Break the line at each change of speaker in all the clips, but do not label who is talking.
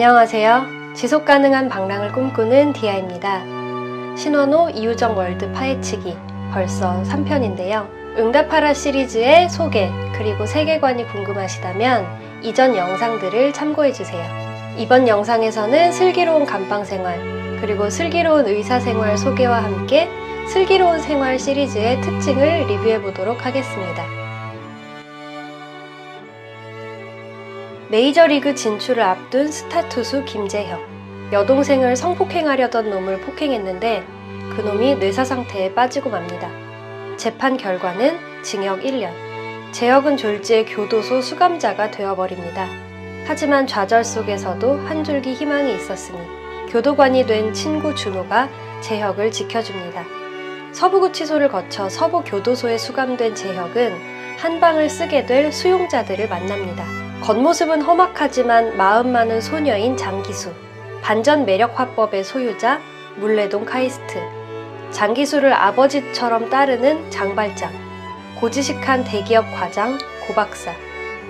안녕하세요. 지속가능한 방랑을 꿈꾸는 디아입니다. 신원호 이유정 월드 파헤치기 벌써 3편인데요. 응답하라 시리즈의 소개 그리고 세계관이 궁금하시다면 이전 영상들을 참고해주세요. 이번 영상에서는 슬기로운 감방생활 그리고 슬기로운 의사생활 소개와 함께 슬기로운 생활 시리즈의 특징을 리뷰해보도록 하겠습니다. 메이저리그 진출을 앞둔 스타 투수 김재혁. 여동생을 성폭행하려던 놈을 폭행했는데 그놈이 뇌사 상태에 빠지고 맙니다. 재판 결과는 징역 1년. 재혁은 졸지에 교도소 수감자가 되어버립니다. 하지만 좌절 속에서도 한 줄기 희망이 있었으니 교도관이 된 친구 준호가 재혁을 지켜줍니다. 서부구치소를 거쳐 서부교도소에 수감된 재혁은 한 방을 쓰게 될 수용자들을 만납니다. 겉모습은 험악하지만 마음만은 소녀인 장기수, 반전 매력 화법의 소유자 물레동 카이스트, 장기수를 아버지처럼 따르는 장발장, 고지식한 대기업 과장 고박사,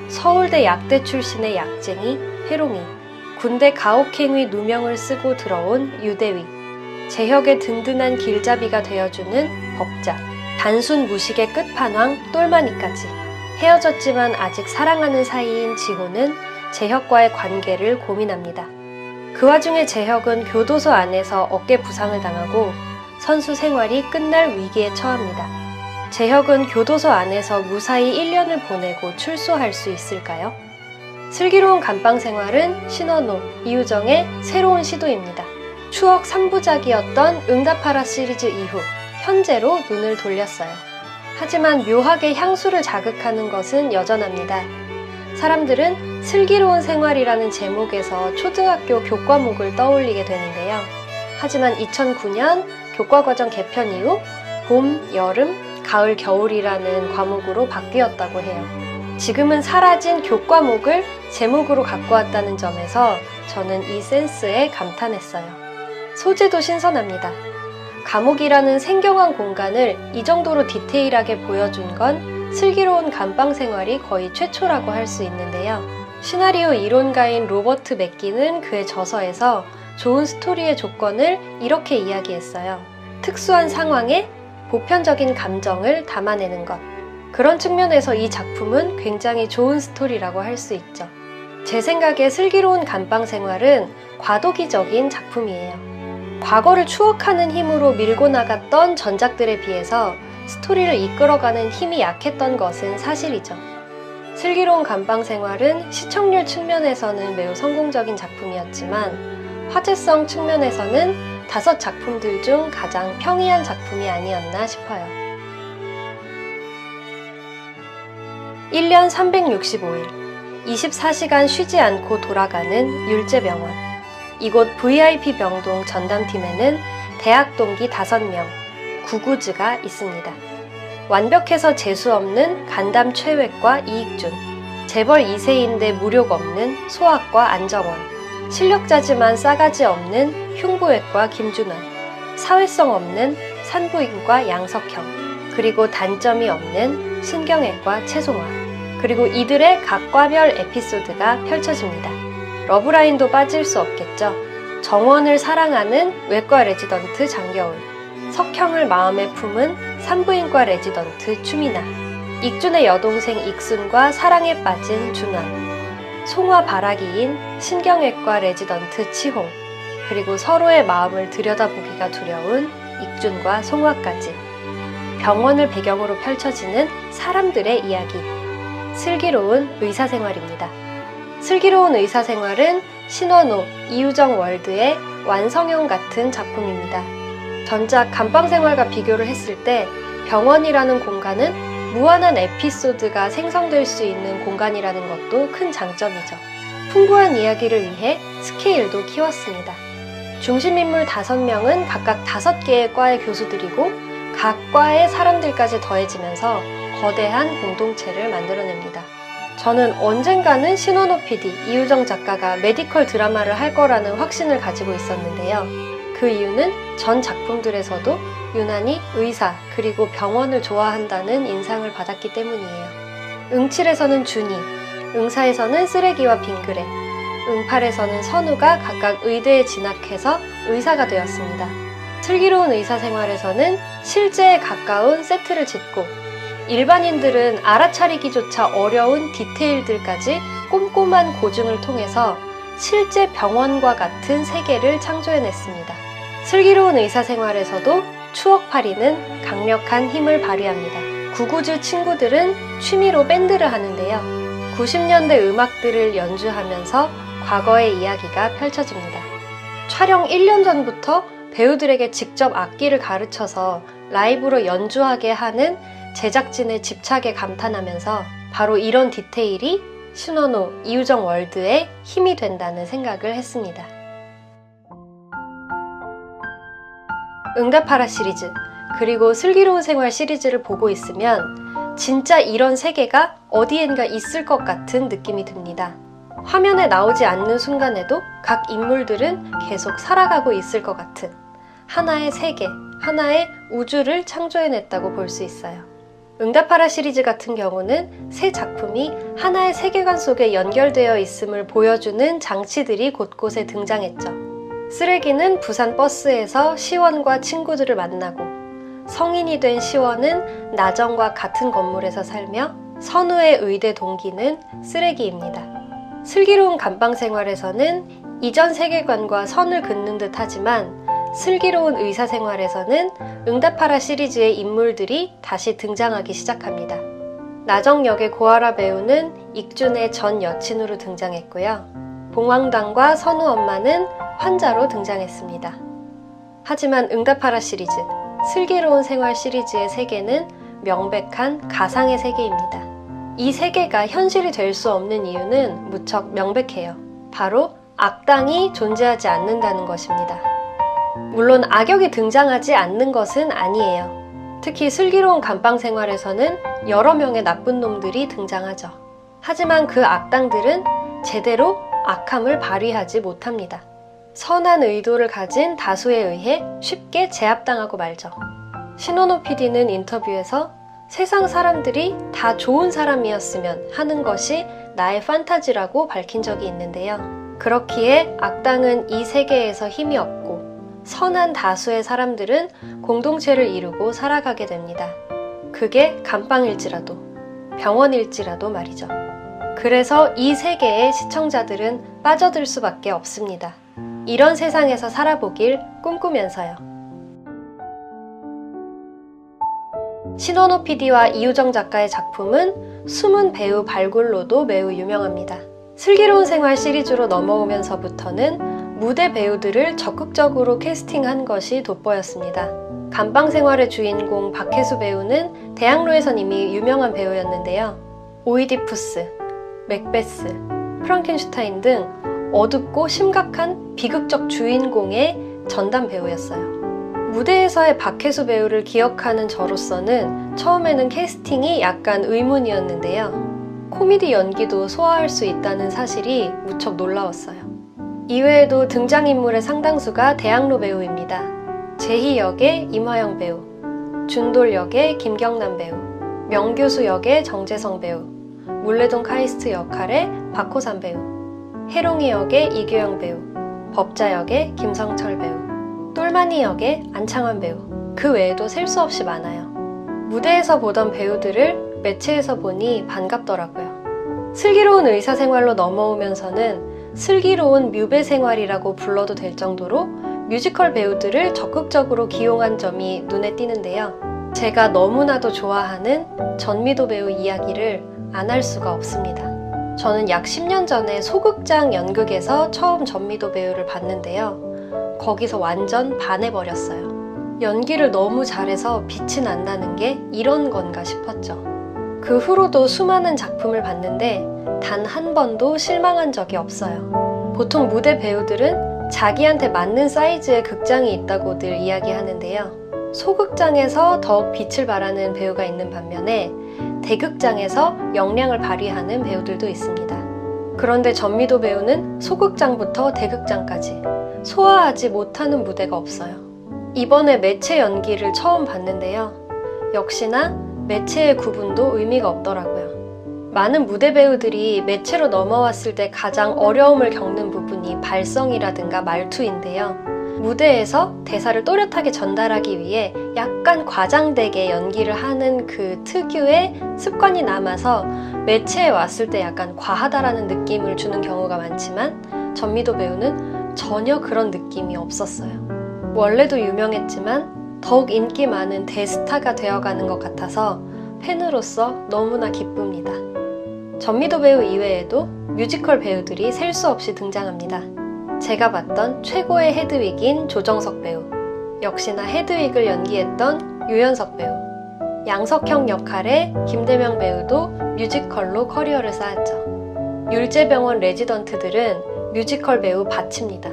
서울대 약대 출신의 약쟁이 해롱이, 군대 가혹행위 누명을 쓰고 들어온 유대위, 재혁의 든든한 길잡이가 되어주는 법자, 단순 무식의 끝판왕 똘마니까지. 헤어졌지만 아직 사랑하는 사이인 지호는 재혁과의 관계를 고민합니다. 그 와중에 재혁은 교도소 안에서 어깨 부상을 당하고 선수 생활이 끝날 위기에 처합니다. 재혁은 교도소 안에서 무사히 1년을 보내고 출소할 수 있을까요? 슬기로운 감방 생활은 신원호, 이유정의 새로운 시도입니다. 추억 3부작이었던 응답하라 시리즈 이후 현재로 눈을 돌렸어요. 하지만 묘하게 향수를 자극하는 것은 여전합니다. 사람들은 슬기로운 생활이라는 제목에서 초등학교 교과목을 떠올리게 되는데요. 하지만 2009년 교과과정 개편 이후 봄, 여름, 가을, 겨울이라는 과목으로 바뀌었다고 해요. 지금은 사라진 교과목을 제목으로 갖고 왔다는 점에서 저는 이 센스에 감탄했어요. 소재도 신선합니다. 감옥이라는 생경한 공간을 이 정도로 디테일하게 보여준 건 슬기로운 감방 생활이 거의 최초라고 할 수 있는데요. 시나리오 이론가인 로버트 맥기는 그의 저서에서 좋은 스토리의 조건을 이렇게 이야기했어요. 특수한 상황에 보편적인 감정을 담아내는 것. 그런 측면에서 이 작품은 굉장히 좋은 스토리라고 할 수 있죠. 제 생각에 슬기로운 감방 생활은 과도기적인 작품이에요. 과거를 추억하는 힘으로 밀고 나갔던 전작들에 비해서 스토리를 이끌어가는 힘이 약했던 것은 사실이죠. 슬기로운 감방 생활은 시청률 측면에서는 매우 성공적인 작품이었지만 화제성 측면에서는 5작품들 중 가장 평이한 작품이 아니었나 싶어요. 1년 365일, 24시간 쉬지 않고 돌아가는 율제병원. 이곳 VIP 병동 전담팀에는 대학 동기 5명, 구구즈가 있습니다. 완벽해서 재수없는 간담 최외과 이익준, 재벌 2세인데 무력 없는 소아과 안정원, 실력자지만 싸가지 없는 흉부외과 김준환, 사회성 없는 산부인과 양석형, 그리고 단점이 없는 신경외과 최송화, 그리고 이들의 각 과별 에피소드가 펼쳐집니다. 러브라인도 빠질 수 없겠죠. 정원을 사랑하는 외과 레지던트 장겨울, 석형을 마음에 품은 산부인과 레지던트 추미나, 익준의 여동생 익순과 사랑에 빠진 준환, 송화 바라기인 신경외과 레지던트 치홍, 그리고 서로의 마음을 들여다보기가 두려운 익준과 송화까지. 병원을 배경으로 펼쳐지는 사람들의 이야기. 슬기로운 의사생활입니다. 슬기로운 의사생활은 신원호, 이유정 월드의 완성형 같은 작품입니다. 전작 감방생활과 비교를 했을 때 병원이라는 공간은 무한한 에피소드가 생성될 수 있는 공간이라는 것도 큰 장점이죠. 풍부한 이야기를 위해 스케일도 키웠습니다. 중심인물 5명은 각각 5개의 과의 교수들이고 각 과의 사람들까지 더해지면서 거대한 공동체를 만들어냅니다. 저는 언젠가는 신원호 PD, 이유정 작가가 메디컬 드라마를 할 거라는 확신을 가지고 있었는데요. 그 이유는 전 작품들에서도 유난히 의사 그리고 병원을 좋아한다는 인상을 받았기 때문이에요. 응칠에서는 준이, 응사에서는 쓰레기와 빙그레, 응팔에서는 선우가 각각 의대에 진학해서 의사가 되었습니다. 슬기로운 의사생활에서는 실제에 가까운 세트를 짓고 일반인들은 알아차리기조차 어려운 디테일들까지 꼼꼼한 고증을 통해서 실제 병원과 같은 세계를 창조해냈습니다. 슬기로운 의사생활에서도 추억팔이는 강력한 힘을 발휘합니다. 구구즈 친구들은 취미로 밴드를 하는데요. 90년대 음악들을 연주하면서 과거의 이야기가 펼쳐집니다. 촬영 1년 전부터 배우들에게 직접 악기를 가르쳐서 라이브로 연주하게 하는 제작진의 집착에 감탄하면서 바로 이런 디테일이 신원호, 이우정 월드의 힘이 된다는 생각을 했습니다. 응답하라 시리즈, 그리고 슬기로운 생활 시리즈를 보고 있으면 진짜 이런 세계가 어디엔가 있을 것 같은 느낌이 듭니다. 화면에 나오지 않는 순간에도 각 인물들은 계속 살아가고 있을 것 같은 하나의 세계, 하나의 우주를 창조해냈다고 볼 수 있어요. 응답하라 시리즈 같은 경우는 새 작품이 하나의 세계관 속에 연결되어 있음을 보여주는 장치들이 곳곳에 등장했죠. 쓰레기는 부산 버스에서 시원과 친구들을 만나고, 성인이 된 시원은 나정과 같은 건물에서 살며 선우의 의대 동기는 쓰레기입니다. 슬기로운 감방생활에서는 이전 세계관과 선을 긋는 듯 하지만 슬기로운 의사생활에서는 응답하라 시리즈의 인물들이 다시 등장하기 시작합니다. 나정 역의 고아라 배우는 익준의 전 여친으로 등장했고요. 봉황당과 선우 엄마는 환자로 등장했습니다. 하지만 응답하라 시리즈, 슬기로운 생활 시리즈의 세계는 명백한 가상의 세계입니다. 이 세계가 현실이 될 수 없는 이유는 무척 명백해요. 바로 악당이 존재하지 않는다는 것입니다. 물론 악역이 등장하지 않는 것은 아니에요. 특히 슬기로운 감방생활에서는 여러 명의 나쁜 놈들이 등장하죠. 하지만 그 악당들은 제대로 악함을 발휘하지 못합니다. 선한 의도를 가진 다수에 의해 쉽게 제압당하고 말죠. 신원호 PD는 인터뷰에서 세상 사람들이 다 좋은 사람이었으면 하는 것이 나의 판타지라고 밝힌 적이 있는데요. 그렇기에 악당은 이 세계에서 힘이 없고 선한 다수의 사람들은 공동체를 이루고 살아가게 됩니다. 그게 감방일지라도, 병원일지라도 말이죠. 그래서 이 세계에 시청자들은 빠져들 수밖에 없습니다. 이런 세상에서 살아보길 꿈꾸면서요. 신원호 PD와 이우정 작가의 작품은 숨은 배우 발굴로도 매우 유명합니다. 슬기로운 생활 시리즈로 넘어오면서부터는 무대 배우들을 적극적으로 캐스팅한 것이 돋보였습니다. 감방생활의 주인공 박혜수 배우는 대학로에선 이미 유명한 배우였는데요. 오이디푸스, 맥베스, 프랑켄슈타인 등 어둡고 심각한 비극적 주인공의 전담 배우였어요. 무대에서의 박혜수 배우를 기억하는 저로서는 처음에는 캐스팅이 약간 의문이었는데요. 코미디 연기도 소화할 수 있다는 사실이 무척 놀라웠어요. 이외에도 등장인물의 상당수가 대학로 배우입니다. 제희 역의 임화영 배우, 준돌 역의 김경남 배우, 명교수 역의 정재성 배우, 물레동 카이스트 역할의 박호산 배우, 해롱이 역의 이규영 배우, 법자 역의 김성철 배우, 똘마니 역의 안창환 배우, 그 외에도 셀 수 없이 많아요. 무대에서 보던 배우들을 매체에서 보니 반갑더라고요. 슬기로운 의사생활로 넘어오면서는 슬기로운 뮤베생활이라고 불러도 될 정도로 뮤지컬 배우들을 적극적으로 기용한 점이 눈에 띄는데요. 제가 너무나도 좋아하는 전미도 배우 이야기를 안 할 수가 없습니다. 저는 약 10년 전에 소극장 연극에서 처음 전미도 배우를 봤는데요. 거기서 완전 반해버렸어요. 연기를 너무 잘해서 빛이 난다는 게 이런 건가 싶었죠. 그 후로도 수많은 작품을 봤는데 단 한 번도 실망한 적이 없어요. 보통 무대 배우들은 자기한테 맞는 사이즈의 극장이 있다고 늘 이야기하는데요. 소극장에서 더욱 빛을 발하는 배우가 있는 반면에 대극장에서 역량을 발휘하는 배우들도 있습니다. 그런데 전미도 배우는 소극장부터 대극장까지 소화하지 못하는 무대가 없어요. 이번에 매체 연기를 처음 봤는데요. 역시나 매체의 구분도 의미가 없더라고요. 많은 무대 배우들이 매체로 넘어왔을 때 가장 어려움을 겪는 부분이 발성이라든가 말투인데요. 무대에서 대사를 또렷하게 전달하기 위해 약간 과장되게 연기를 하는 그 특유의 습관이 남아서 매체에 왔을 때 약간 과하다라는 느낌을 주는 경우가 많지만 전미도 배우는 전혀 그런 느낌이 없었어요. 원래도 유명했지만 더욱 인기 많은 대스타가 되어가는 것 같아서 팬으로서 너무나 기쁩니다. 전미도 배우 이외에도 뮤지컬 배우들이 셀 수 없이 등장합니다. 제가 봤던 최고의 헤드윅인 조정석 배우, 역시나 헤드윅을 연기했던 유연석 배우, 양석형 역할의 김대명 배우도 뮤지컬로 커리어를 쌓았죠. 율제병원 레지던트들은 뮤지컬 배우 받칩니다.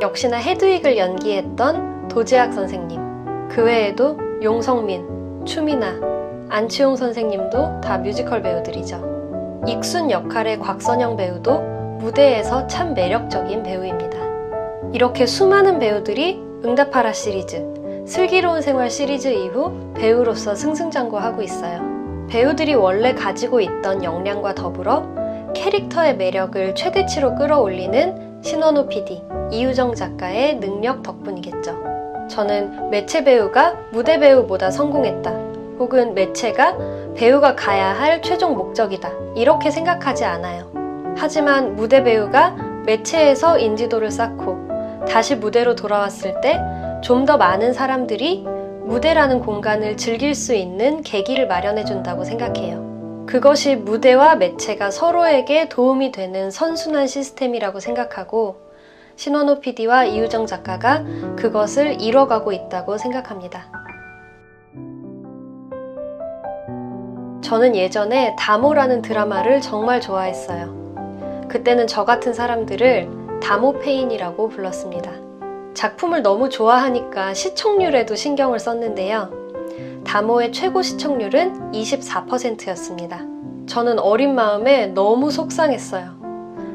역시나 헤드윅을 연기했던 도재학 선생님, 그 외에도 용성민, 추미나, 안치홍 선생님도 다 뮤지컬 배우들이죠. 익순 역할의 곽선영 배우도 무대에서 참 매력적인 배우입니다. 이렇게 수많은 배우들이 응답하라 시리즈, 슬기로운 생활 시리즈 이후 배우로서 승승장구하고 있어요. 배우들이 원래 가지고 있던 역량과 더불어 캐릭터의 매력을 최대치로 끌어올리는 신원호 PD, 이유정 작가의 능력 덕분이겠죠. 저는 매체 배우가 무대 배우보다 성공했다, 혹은 매체가 배우가 가야 할 최종 목적이다, 이렇게 생각하지 않아요. 하지만 무대 배우가 매체에서 인지도를 쌓고 다시 무대로 돌아왔을 때 좀 더 많은 사람들이 무대라는 공간을 즐길 수 있는 계기를 마련해 준다고 생각해요. 그것이 무대와 매체가 서로에게 도움이 되는 선순환 시스템이라고 생각하고 신원호 PD와 이유정 작가가 그것을 이뤄가고 있다고 생각합니다. 저는 예전에 다모라는 드라마를 정말 좋아했어요. 그때는 저 같은 사람들을 다모페인이라고 불렀습니다. 작품을 너무 좋아하니까 시청률에도 신경을 썼는데요. 다모의 최고 시청률은 24%였습니다. 저는 어린 마음에 너무 속상했어요.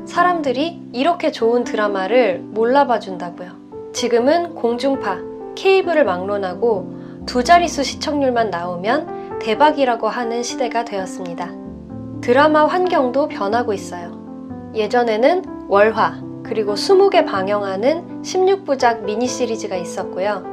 사람들이 이렇게 좋은 드라마를 몰라봐 준다고요. 지금은 공중파, 케이블을 막론하고 두 자릿수 시청률만 나오면 대박이라고 하는 시대가 되었습니다. 드라마 환경도 변하고 있어요. 예전에는 월화, 그리고 20개 방영하는 16부작 미니 시리즈가 있었고요.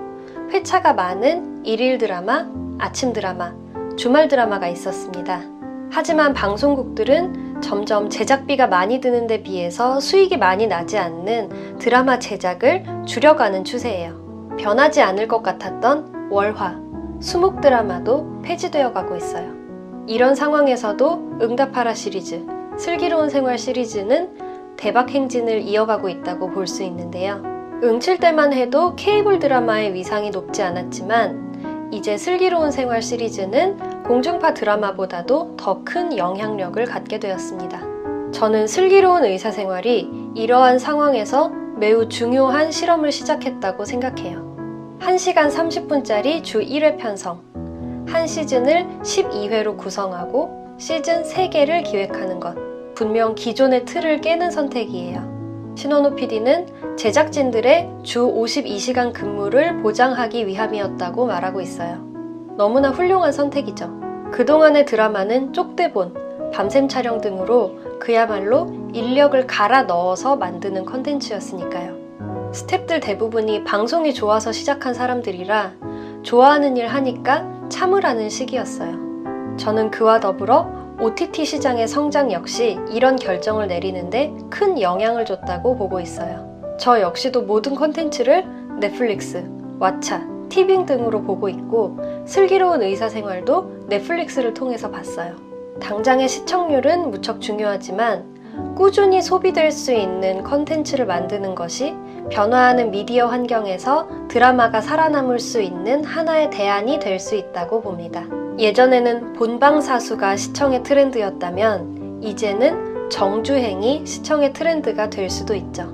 회차가 많은 일일 드라마, 아침 드라마, 주말 드라마가 있었습니다. 하지만 방송국들은 점점 제작비가 많이 드는 데 비해서 수익이 많이 나지 않는 드라마 제작을 줄여가는 추세예요. 변하지 않을 것 같았던 월화, 수목 드라마도 폐지되어 가고 있어요. 이런 상황에서도 응답하라 시리즈, 슬기로운 생활 시리즈는 대박 행진을 이어가고 있다고 볼 수 있는데요. 응칠 때만 해도 케이블 드라마의 위상이 높지 않았지만 이제 슬기로운 생활 시리즈는 공중파 드라마보다도 더 큰 영향력을 갖게 되었습니다. 저는 슬기로운 의사생활이 이러한 상황에서 매우 중요한 실험을 시작했다고 생각해요. 1시간 30분짜리 주 1회 편성, 한 시즌을 12회로 구성하고 시즌 3개를 기획하는 것, 분명 기존의 틀을 깨는 선택이에요. 신원호 PD는 제작진들의 주 52시간 근무를 보장하기 위함이었다고 말하고 있어요. 너무나 훌륭한 선택이죠. 그동안의 드라마는 쪽대본, 밤샘 촬영 등으로 그야말로 인력을 갈아 넣어서 만드는 컨텐츠였으니까요. 스태프들 대부분이 방송이 좋아서 시작한 사람들이라 좋아하는 일 하니까 참으라는 시기였어요. 저는 그와 더불어 OTT 시장의 성장 역시 이런 결정을 내리는데 큰 영향을 줬다고 보고 있어요. 저 역시도 모든 콘텐츠를 넷플릭스, 왓챠, 티빙 등으로 보고 있고 슬기로운 의사생활도 넷플릭스를 통해서 봤어요. 당장의 시청률은 무척 중요하지만 꾸준히 소비될 수 있는 콘텐츠를 만드는 것이 변화하는 미디어 환경에서 드라마가 살아남을 수 있는 하나의 대안이 될 수 있다고 봅니다. 예전에는 본방사수가 시청의 트렌드였다면 이제는 정주행이 시청의 트렌드가 될 수도 있죠.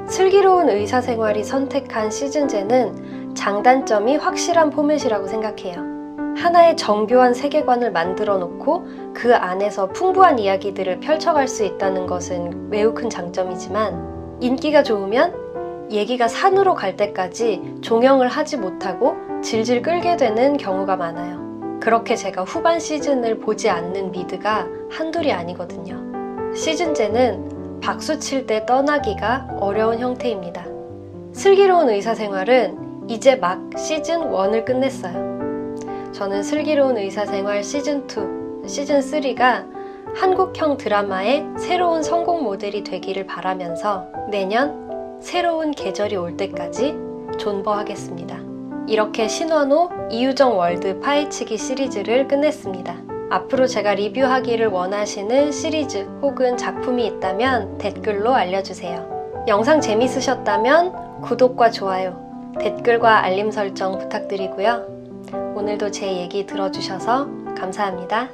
슬기로운 의사생활이 선택한 시즌제는 장단점이 확실한 포맷이라고 생각해요. 하나의 정교한 세계관을 만들어 놓고 그 안에서 풍부한 이야기들을 펼쳐갈 수 있다는 것은 매우 큰 장점이지만 인기가 좋으면 얘기가 산으로 갈 때까지 종영을 하지 못하고 질질 끌게 되는 경우가 많아요. 그렇게 제가 후반 시즌을 보지 않는 미드가 한둘이 아니거든요. 시즌제는 박수 칠 때 떠나기가 어려운 형태입니다. 슬기로운 의사생활은 이제 막 시즌 1을 끝냈어요. 저는 슬기로운 의사생활 시즌 2, 시즌 3가 한국형 드라마의 새로운 성공 모델이 되기를 바라면서 내년 새로운 계절이 올 때까지 존버하겠습니다. 이렇게 신원호, 이유정 월드 파헤치기 시리즈를 끝냈습니다. 앞으로 제가 리뷰하기를 원하시는 시리즈 혹은 작품이 있다면 댓글로 알려주세요. 영상 재밌으셨다면 구독과 좋아요, 댓글과 알림 설정 부탁드리고요. 오늘도 제 얘기 들어주셔서 감사합니다.